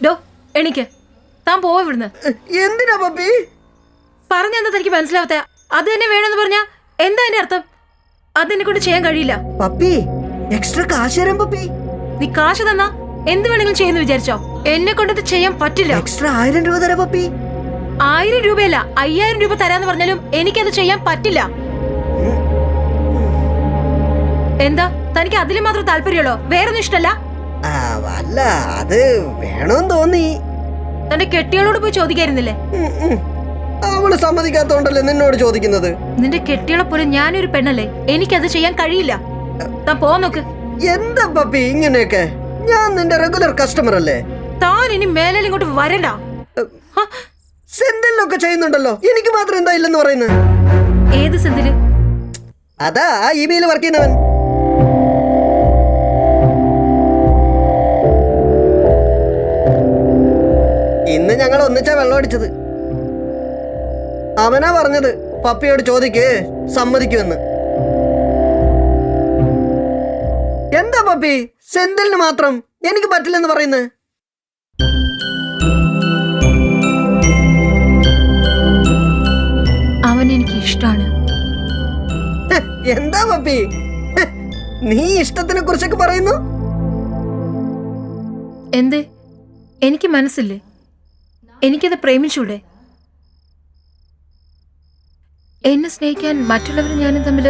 ഡോ എണിക്ക്, താൻ പോവാ ഇവിടുന്ന്. എന്തിനാ പപ്പി? പറഞ്ഞെന്താ തനിക്ക് മനസ്സിലാവത്തെ? അത് തന്നെ വേണമെന്ന് പറഞ്ഞാ എന്താ അതിന്റെ അർത്ഥം? അതെന്നെ കൊണ്ട് ചെയ്യാൻ കഴിയില്ല. പപ്പി എക്സ്ട്രാ കാശ് തരാം പപ്പി. നീ കാശ് തന്നാ എന്ത് വേണമെങ്കിലും ചെയ്യുന്നു വിചാരിച്ചോ? എന്നെ കൊണ്ടത് ചെയ്യാൻ പറ്റില്ല. എക്സ്ട്രാ 1000 രൂപ തരാം പപ്പി. 1000 രൂപയല്ല, 5000 രൂപ തരാന്ന് പറഞ്ഞാലും എനിക്കത് ചെയ്യാൻ പറ്റില്ല. എന്താ തനിക്ക് അതിൽ മാത്രം താല്പര്യമുള്ളോ? വേറൊന്നും ഇഷ്ടല്ല? അല്ല, അത് വേണമെന്ന് തോന്നി. തന്റെ കെട്ടിയോളോട് പോയി ചോദിക്കായിരുന്നില്ലേ? അവള് സമ്മതിക്കാത്തോണ്ടല്ലേ നിന്നോട് ചോദിക്കുന്നത്. നിന്റെ കെട്ടിയോളെ പോലെ ഞാനൊരു പെണ്ണല്ലേ, എനിക്കത് ചെയ്യാൻ കഴിയില്ല. താൻ പോ നോക്ക്. എന്താ പപ്പി ഇങ്ങനെയൊക്കെ? ഞാൻ നിന്റെ റെഗുലർ കസ്റ്റമർ അല്ലേ. താൻ ഇനി മേലെ ഇങ്ങോട്ട് വരണ്ട. സെന്തിലൊക്കെ ചെയ്യുന്നുണ്ടല്ലോ, എനിക്ക് മാത്രം എന്താ ഇല്ലെന്ന് പറയുന്നത്? ഏത് സെന്തില്? അതാ ഇബിയിൽ വർക്ക് ചെയ്യുന്നവൻ. ഇന്ന് ഞങ്ങൾ ഒന്നിച്ചാ വെള്ളം അടിച്ചത്. അവനാ പറഞ്ഞത് പപ്പിയോട് ചോദിക്ക്, സമ്മതിക്കുമെന്ന്. എന്താ പപ്പി സെന്തിലിന് മാത്രം എനിക്ക് പറ്റില്ലെന്ന് പറയുന്നത്? അവൻ എനിക്ക് ഇഷ്ടാണ്. എന്താ പപ്പി നീ ഇഷ്ടത്തിനെ കുറിച്ചൊക്കെ പറയുന്നു? എന്തേ, എനിക്ക് മനസ്സില്ലേ? എനിക്കത് പ്രേമിച്ചൂടെ? എന്നെ സ്നേഹിക്കാൻ മറ്റുള്ളവരും ഞാനും തമ്മിൽ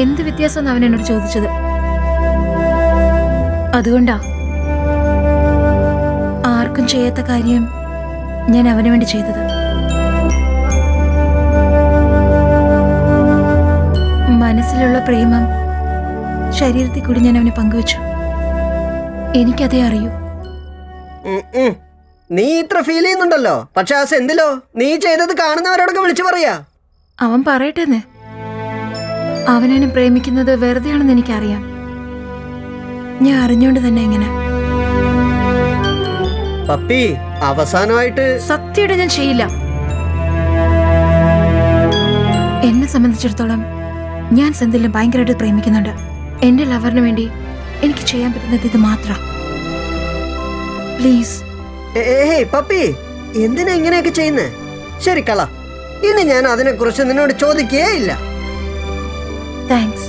എന്ത് വ്യത്യാസം അവൻ എന്നോട് ചോദിച്ചത്. അതുകൊണ്ടാ ആർക്കും ചെയ്യാത്ത കാര്യം ഞാൻ അവന് വേണ്ടി ചെയ്തത്. മനസ്സിലുള്ള പ്രേമം ശരീരത്തിൽ കൂടി ഞാൻ അവനെ പങ്കുവച്ചു. എനിക്കതേ അറിയൂ. നീ ഇത്ര ഫീൽ ചെയ്യുന്നുണ്ടല്ലോ, പക്ഷെ ആ സെന്തിലോ നീ ചെയ്തത് കാണുന്നവരോടൊക്കെ വിളിച്ചു പറയാ. അവൻ പറയട്ടെന്ന്. അവനെന്നെ പ്രേമിക്കുന്നത് വെറുതെയാണെന്ന് എനിക്കറിയാം. ഞാൻ അറിഞ്ഞോണ്ട് തന്നെ എങ്ങനെ. പപ്പി അവസാനമായിട്ട് സത്യമായിട്ട് ഞാൻ ചെയ്യില്ല. എന്നെ സംബന്ധിച്ചിടത്തോളം ഞാൻ സെന്തിലിനെ ഭയങ്കരമായിട്ട് പ്രേമിക്കുന്നുണ്ട്. എന്റെ ലവറിന് വേണ്ടി എനിക്ക് ചെയ്യാൻ പറ്റുന്നത് ഇത് മാത്രം. പ്ലീസ്. പപ്പി എന്തിനാ ഇങ്ങനെയൊക്കെ ചെയ്യുന്നേ? ശരി കള, ഇനി ഞാൻ അതിനെ കുറിച്ച് നിന്നോട് ചോദിക്കേ ഇല്ല. താങ്ക്സ്.